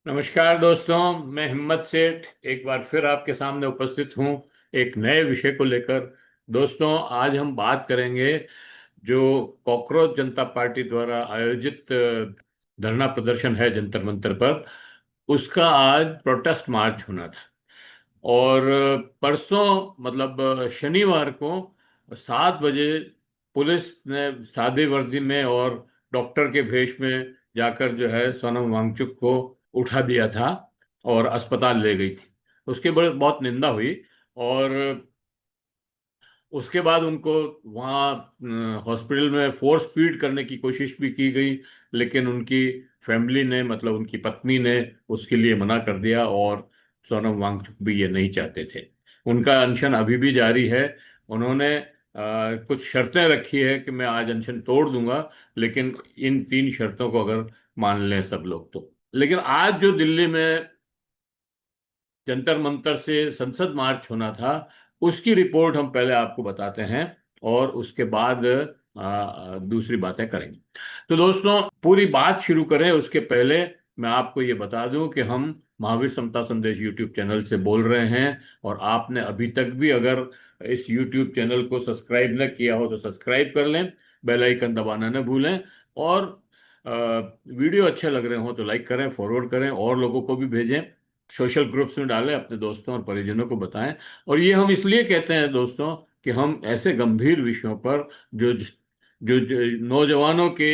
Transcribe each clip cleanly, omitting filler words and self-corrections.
नमस्कार दोस्तों। मैं हिम्मत सेठ एक बार फिर आपके सामने उपस्थित हूँ एक नए विषय को लेकर। दोस्तों, आज हम बात करेंगे जो कॉकरोच जनता पार्टी द्वारा आयोजित धरना प्रदर्शन है जंतर मंतर पर। उसका आज प्रोटेस्ट मार्च होना था। और परसों मतलब शनिवार को 7 बजे पुलिस ने सादे वर्दी में और डॉक्टर के भेष में जाकर जो है सोनम वांगचुक को उठा दिया था और अस्पताल ले गई थी। उसके बड़े बहुत निंदा हुई। और उसके बाद उनको वहाँ हॉस्पिटल में फोर्स फीड करने की कोशिश भी की गई, लेकिन उनकी फैमिली ने मतलब उनकी पत्नी ने उसके लिए मना कर दिया। और सोनम वांगचुक भी ये नहीं चाहते थे। उनका अनशन अभी भी जारी है। उन्होंने कुछ शर्तें रखी है कि मैं आज अनशन तोड़ दूंगा, लेकिन इन 3 शर्तों को अगर मान लें सब लोग तो। लेकिन आज जो दिल्ली में जंतर मंतर से संसद मार्च होना था, उसकी रिपोर्ट हम पहले आपको बताते हैं और उसके बाद दूसरी बातें करेंगे। तो दोस्तों, पूरी बात शुरू करें उसके पहले मैं आपको ये बता दूं कि हम महावीर समता संदेश यूट्यूब चैनल से बोल रहे हैं। और आपने अभी तक भी अगर इस यूट्यूब चैनल को सब्सक्राइब न किया हो तो सब्सक्राइब कर लें, बेल आइकन दबाना न भूलें। और वीडियो अच्छे लग रहे हो तो लाइक करें, फॉरवर्ड करें और लोगों को भी भेजें, सोशल ग्रुप्स में डालें, अपने दोस्तों और परिजनों को बताएं। और ये हम इसलिए कहते हैं दोस्तों कि हम ऐसे गंभीर विषयों पर जो नौजवानों के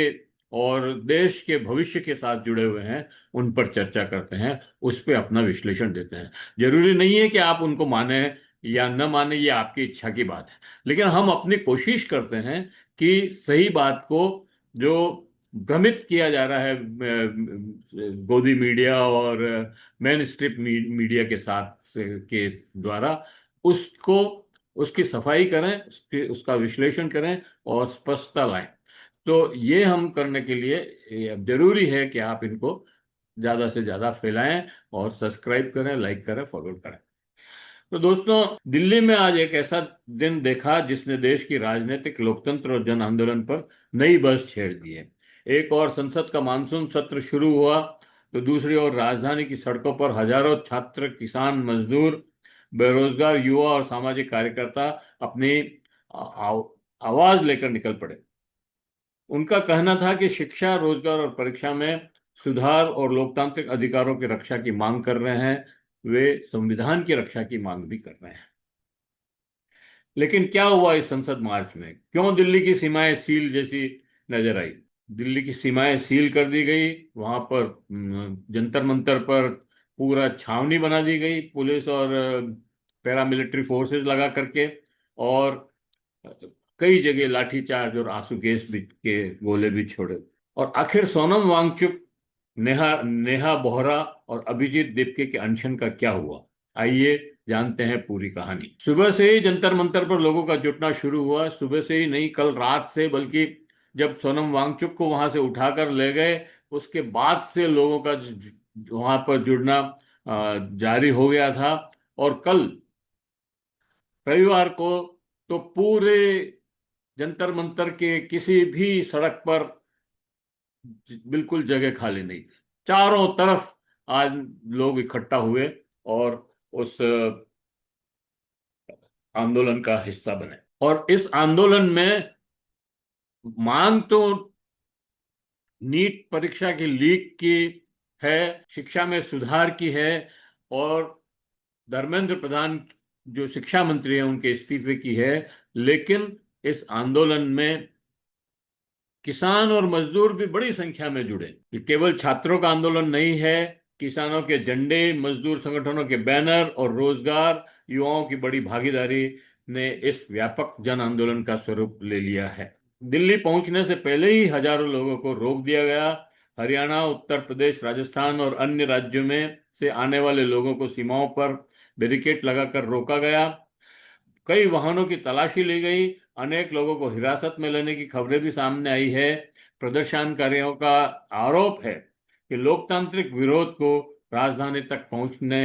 और देश के भविष्य के साथ जुड़े हुए हैं उन पर चर्चा करते हैं, उस पर अपना विश्लेषण देते हैं। जरूरी नहीं है कि आप उनको माने या न माने, ये आपकी इच्छा की बात है। लेकिन हम अपनी कोशिश करते हैं कि सही बात को, जो भ्रमित किया जा रहा है गोदी मीडिया और मेन स्ट्रीम मीडिया के साथ के द्वारा, उसको उसकी सफाई करें, उसका विश्लेषण करें और स्पष्टता लाएं। तो ये हम करने के लिए ये अब जरूरी है कि आप इनको ज्यादा से ज्यादा फैलाएं और सब्सक्राइब करें, लाइक करें, फॉरवर्ड करें। तो दोस्तों, दिल्ली में आज एक ऐसा दिन देखा जिसने देश की राजनीतिक, लोकतंत्र और जन आंदोलन पर नई बहस छेड़ दी है। एक और संसद का मानसून सत्र शुरू हुआ तो दूसरी ओर राजधानी की सड़कों पर हजारों छात्र, किसान, मजदूर, बेरोजगार युवा और सामाजिक कार्यकर्ता अपनी आवाज लेकर निकल पड़े। उनका कहना था कि शिक्षा, रोजगार और परीक्षा में सुधार और लोकतांत्रिक अधिकारों की रक्षा की मांग कर रहे हैं। वे संविधान की रक्षा की मांग भी कर रहे हैं। लेकिन क्या हुआ इस संसद मार्च में? क्यों दिल्ली की सीमाएं सील जैसी नजर आई? दिल्ली की सीमाएं सील कर दी गई। वहां पर जंतर मंतर पर पूरा छावनी बना दी गई, पुलिस और पैरामिलिट्री फोर्सेस लगा करके। और अ, कई जगह लाठीचार्ज और आंसू गैस भी के गोले भी छोड़े। और आखिर सोनम वांगचुक, नेहा नेहा बोहरा और अभिजीत दीपके के अनशन का क्या हुआ? आइए जानते हैं पूरी कहानी। सुबह से ही जंतर मंतर पर लोगों का जुटना शुरू हुआ। सुबह से ही नहीं, कल रात से, बल्कि जब सोनम वांगचुक को वहां से उठाकर ले गए उसके बाद से लोगों का वहां पर जुड़ना जारी हो गया था। और कल रविवार को तो पूरे जंतर मंतर के किसी भी सड़क पर बिल्कुल जगह खाली नहीं थी। चारों तरफ आज लोग इकट्ठा हुए और उस आंदोलन का हिस्सा बने। और इस आंदोलन में मांग तो नीट परीक्षा की लीक की है, शिक्षा में सुधार की है, और धर्मेंद्र प्रधान जो शिक्षा मंत्री हैं उनके इस्तीफे की है। लेकिन इस आंदोलन में किसान और मजदूर भी बड़ी संख्या में जुड़े। ये केवल छात्रों का आंदोलन नहीं है। किसानों के झंडे, मजदूर संगठनों के बैनर और रोजगार युवाओं की बड़ी भागीदारी ने इस व्यापक जन आंदोलन का स्वरूप ले लिया है। दिल्ली पहुंचने से पहले ही हजारों लोगों को रोक दिया गया। हरियाणा, उत्तर प्रदेश, राजस्थान और अन्य राज्यों में से आने वाले लोगों को सीमाओं पर बैरिकेड लगाकर रोका गया। कई वाहनों की तलाशी ली गई। अनेक लोगों को हिरासत में लेने की खबरें भी सामने आई है। प्रदर्शनकारियों का आरोप है कि लोकतांत्रिक विरोध को राजधानी तक पहुंचने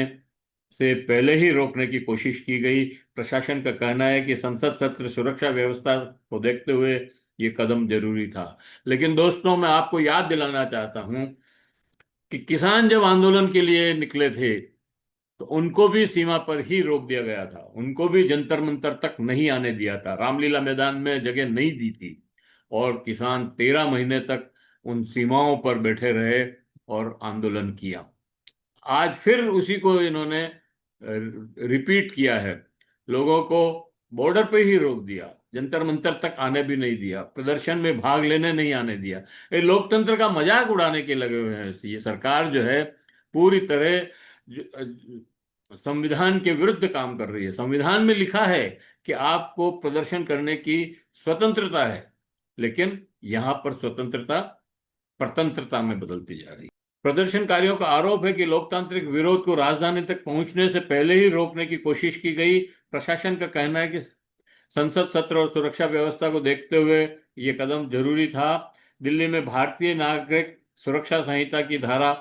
से पहले ही रोकने की कोशिश की गई। प्रशासन का कहना है कि संसद सत्र, सुरक्षा व्यवस्था को देखते हुए ये कदम जरूरी था। लेकिन दोस्तों, मैं आपको याद दिलाना चाहता हूं कि किसान जब आंदोलन के लिए निकले थे तो उनको भी सीमा पर ही रोक दिया गया था, उनको भी जंतर मंतर तक नहीं आने दिया था, रामलीला मैदान में जगह नहीं दी थी। और किसान 13 महीने तक उन सीमाओं पर बैठे रहे और आंदोलन किया। आज फिर उसी को इन्होंने रिपीट किया है। लोगों को बॉर्डर पे ही रोक दिया, जंतर मंतर तक आने भी नहीं दिया, प्रदर्शन में भाग लेने नहीं आने दिया। ये लोकतंत्र का मजाक उड़ाने के लगे हुए हैं। ये सरकार जो है पूरी तरह संविधान के विरुद्ध काम कर रही है। संविधान में लिखा है कि आपको प्रदर्शन करने की स्वतंत्रता है, लेकिन यहाँ पर स्वतंत्रता परतंत्रता में बदलती जा रही है। प्रदर्शनकारियों का आरोप है कि लोकतांत्रिक विरोध को राजधानी तक पहुंचने से पहले ही रोकने की कोशिश की गई। प्रशासन का कहना है कि संसद सत्र और सुरक्षा व्यवस्था को देखते हुए ये कदम जरूरी था। दिल्ली में भारतीय नागरिक सुरक्षा संहिता की धारा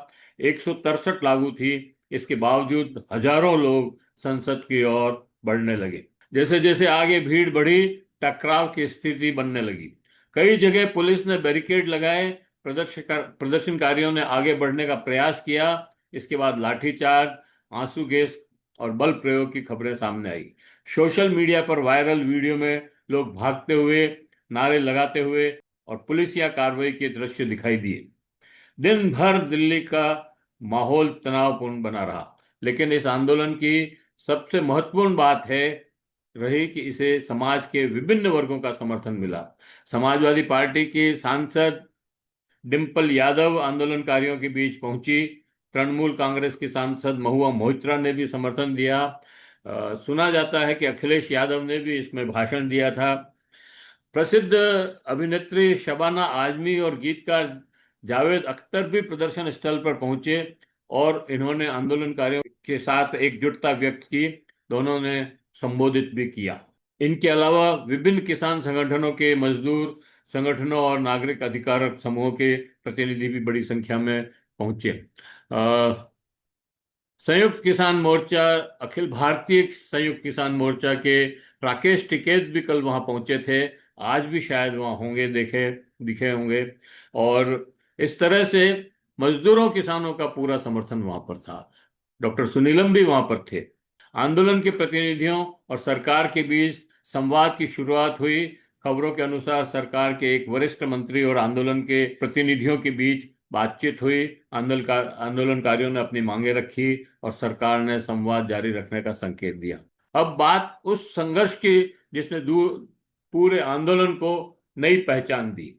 163 लागू थी। इसके बावजूद हजारों लोग संसद की ओर बढ़ने लगे। जैसे जैसे आगे भीड़ बढ़ी, टकराव की स्थिति बनने लगी। कई जगह पुलिस ने बैरिकेड लगाए, प्रदर्शनकारियों ने आगे बढ़ने का प्रयास किया। इसके बाद लाठीचार्ज, आंसू गैस और बल प्रयोग की खबरें सामने आई। सोशल मीडिया पर वायरल वीडियो में लोग भागते हुए, नारे लगाते हुए और पुलिस या कार्रवाई के दृश्य दिखाई दिए। दिन भर दिल्ली का माहौल तनावपूर्ण बना रहा, लेकिन इस आंदोलन की सबसे महत्वपूर्ण बात है रही कि इसे समाज के विभिन्न वर्गों का समर्थन मिला। समाजवादी पार्टी की सांसद डिम्पल यादव आंदोलनकारियों के बीच पहुंची। तृणमूल कांग्रेस की सांसद महुआ मोइत्रा ने भी समर्थन दिया। सुना जाता है कि अखिलेश यादव ने भी इसमें भाषण दिया था। प्रसिद्ध अभिनेत्री शबाना आजमी और गीतकार जावेद अख्तर भी प्रदर्शन स्थल पर पहुंचे और इन्होंने आंदोलनकारियों के साथ एकजुटता व्यक्त की। दोनों ने संबोधित भी किया। इनके अलावा विभिन्न किसान संगठनों के, मजदूर संगठनों और नागरिक अधिकार समूहों के प्रतिनिधि भी बड़ी संख्या में पहुंचे। संयुक्त किसान मोर्चा, अखिल भारतीय संयुक्त किसान मोर्चा के राकेश टिकैत भी कल वहां पहुंचे थे। आज भी शायद वहां होंगे, दिखे होंगे। और इस तरह से मजदूरों किसानों का पूरा समर्थन वहां पर था। डॉक्टर सुनीलम भी वहां पर थे। आंदोलन के प्रतिनिधियों और सरकार के बीच संवाद की शुरुआत हुई। खबरों के अनुसार सरकार के एक वरिष्ठ मंत्री और आंदोलन के प्रतिनिधियों के बीच बातचीत हुई। आंदोलनकारियों ने अपनी मांगे रखी और सरकार ने संवाद जारी रखने का संकेत दिया। अब बात उस संघर्ष की जिसने दूर पूरे आंदोलन को नई पहचान दी।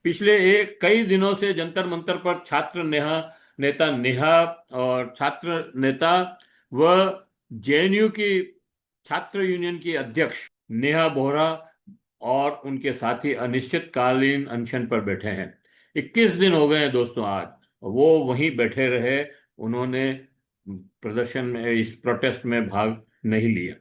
पिछले कई दिनों से जंतर मंतर पर नेता नेहा और छात्र नेता व जेएनयू की छात्र यूनियन की अध्यक्ष नेहा बोहरा और उनके साथी अनिश्चितकालीन अनशन पर बैठे हैं। 21 दिन हो गए हैं दोस्तों आज। वो वहीं बैठे रहे, उन्होंने प्रदर्शन में, इस प्रोटेस्ट में भाग नहीं लिया।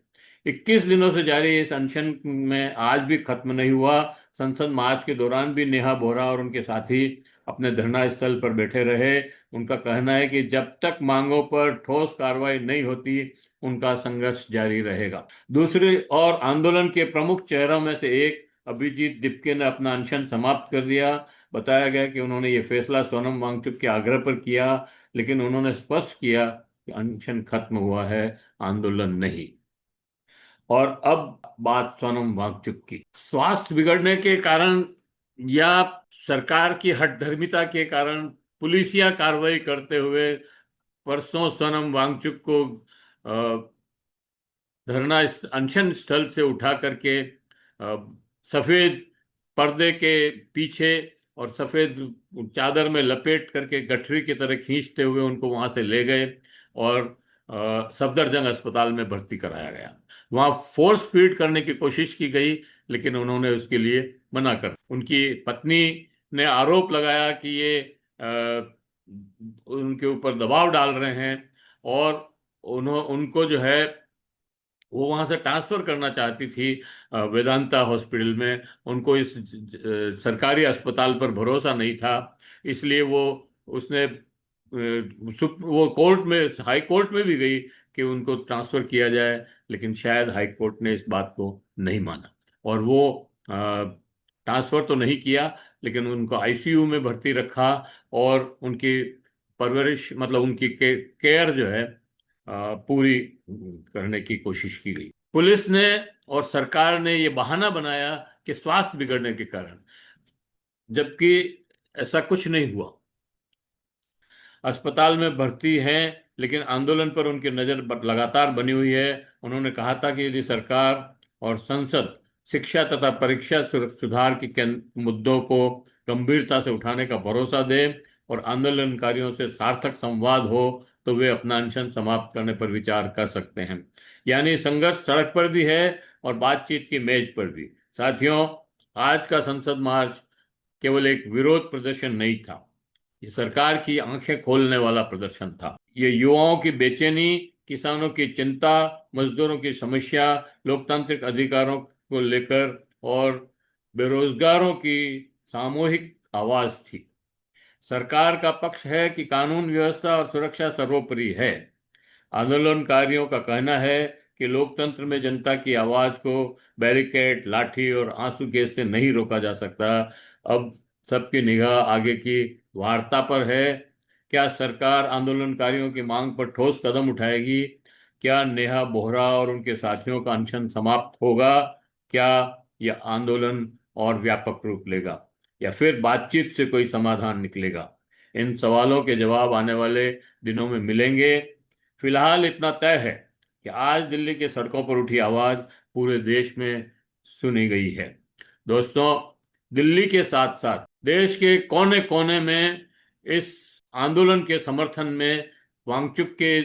21 दिनों से जारी इस अनशन में आज भी खत्म नहीं हुआ। संसद मार्च के दौरान भी नेहा बोहरा और उनके साथी अपने धरना स्थल पर बैठे रहे। उनका कहना है कि जब तक मांगों पर ठोस कार्रवाई नहीं होती, उनका संघर्ष जारी रहेगा। दूसरी ओर आंदोलन के प्रमुख चेहरों में से एक अभिजीत दिपके ने अपना अनशन समाप्त कर दिया। बताया गया कि उन्होंने ये फैसला सोनम वांगचुक के आग्रह पर किया, लेकिन उन्होंने स्पष्ट किया कि अनशन खत्म हुआ है, आंदोलन नहीं। और अब बात सोनम वांगचुक की। स्वास्थ्य बिगड़ने के कारण या सरकार की हठधर्मिता के कारण पुलिसिया कार्रवाई करते हुए परसों सोनम वांगचुक को अनशन स्थल से उठा करके सफेद पर्दे के पीछे और सफेद चादर में लपेट करके गठरी की तरह खींचते हुए उनको वहां से ले गए और सफदरजंग अस्पताल में भर्ती कराया गया। वहां फोर्स फीड करने की कोशिश की गई, लेकिन उन्होंने उसके लिए मना कर। उनकी पत्नी ने आरोप लगाया कि ये उनके ऊपर दबाव डाल रहे हैं और उनको जो है वो वहां से ट्रांसफर करना चाहती थी वेदांता हॉस्पिटल में। उनको इस सरकारी अस्पताल पर भरोसा नहीं था, इसलिए उसने वो कोर्ट में, हाई कोर्ट में भी गई कि उनको ट्रांसफर किया जाए, लेकिन शायद हाई कोर्ट ने इस बात को नहीं माना और वो ट्रांसफर तो नहीं किया, लेकिन उनको आईसीयू में भर्ती रखा और उनकी परवरिश मतलब उनकी केयर जो है पूरी करने की कोशिश की गई। पुलिस ने और सरकार ने ये बहाना बनाया कि स्वास्थ्य बिगड़ने के कारण, जबकि ऐसा कुछ नहीं हुआ। अस्पताल में भर्ती हैं, लेकिन आंदोलन पर उनकी नजर लगातार बनी हुई है। उन्होंने कहा था कि यदि सरकार और संसद शिक्षा तथा परीक्षा सुधार के मुद्दों को गंभीरता से उठाने का भरोसा दे और आंदोलनकारियों से सार्थक संवाद हो, तो वे अपना अनशन समाप्त करने पर विचार कर सकते हैं। यानी संघर्ष सड़क पर भी है और बातचीत की मेज पर भी। साथियों, आज का संसद मार्च केवल एक विरोध प्रदर्शन नहीं था, ये सरकार की आंखें खोलने वाला प्रदर्शन था। ये युवाओं की बेचैनी, किसानों की चिंता, मजदूरों की समस्या, लोकतांत्रिक अधिकारों को लेकर और बेरोजगारों की सामूहिक आवाज थी। सरकार का पक्ष है कि कानून व्यवस्था और सुरक्षा सर्वोपरि है। आंदोलनकारियों का कहना है कि लोकतंत्र में जनता की आवाज को बैरिकेड, लाठी और आंसू गैस से नहीं रोका जा सकता। अब सबकी निगाह आगे की वार्ता पर है। क्या सरकार आंदोलनकारियों की मांग पर ठोस कदम उठाएगी? क्या नेहा बोहरा और उनके साथियों का अनशन समाप्त होगा? क्या यह आंदोलन और व्यापक रूप लेगा, या फिर बातचीत से कोई समाधान निकलेगा? इन सवालों के जवाब आने वाले दिनों में मिलेंगे। फिलहाल इतना तय है कि आज दिल्ली के सड़कों पर उठी आवाज पूरे देश में सुनी गई है। दोस्तों, दिल्ली के साथ साथ देश के कोने कोने में इस आंदोलन के समर्थन में, वांगचुक के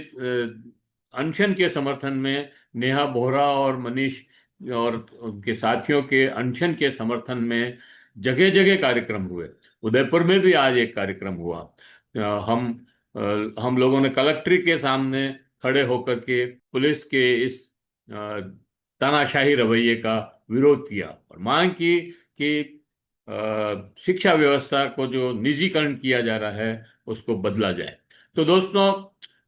अनशन के समर्थन में, नेहा बोहरा और मनीष और उनके साथियों के अनशन के समर्थन में जगह जगह कार्यक्रम हुए। उदयपुर में भी आज एक कार्यक्रम हुआ। हम हम लोगों ने कलेक्ट्रेट के सामने खड़े होकर के पुलिस के इस तानाशाही रवैये का विरोध किया और मांग की कि शिक्षा व्यवस्था को जो निजीकरण किया जा रहा है उसको बदला जाए। तो दोस्तों,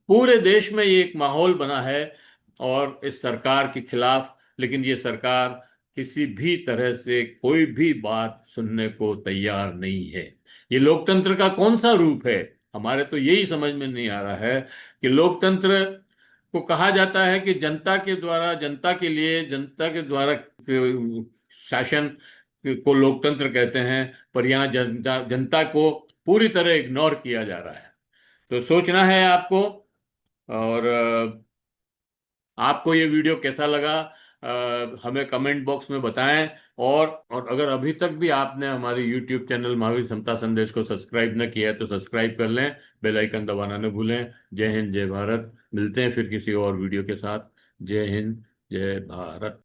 पूरे देश में ये एक माहौल बना है और इस सरकार के खिलाफ, लेकिन ये सरकार किसी भी तरह से कोई भी बात सुनने को तैयार नहीं है। ये लोकतंत्र का कौन सा रूप है? हमारे तो यही समझ में नहीं आ रहा है कि लोकतंत्र को कहा जाता है कि जनता के द्वारा, जनता के लिए, जनता के द्वारा शासन को लोकतंत्र कहते हैं, पर यहाँ जनता को पूरी तरह इग्नोर किया जा रहा है। तो सोचना है आपको। और आपको ये वीडियो कैसा लगा, हमें कमेंट बॉक्स में बताएं। और अगर अभी तक भी आपने हमारे YouTube चैनल महावीर समता संदेश को सब्सक्राइब न किया है तो सब्सक्राइब कर लें, बेल आइकन दबाना न भूलें। जय हिंद, जय भारत। मिलते हैं फिर किसी और वीडियो के साथ। जय हिंद, जय भारत।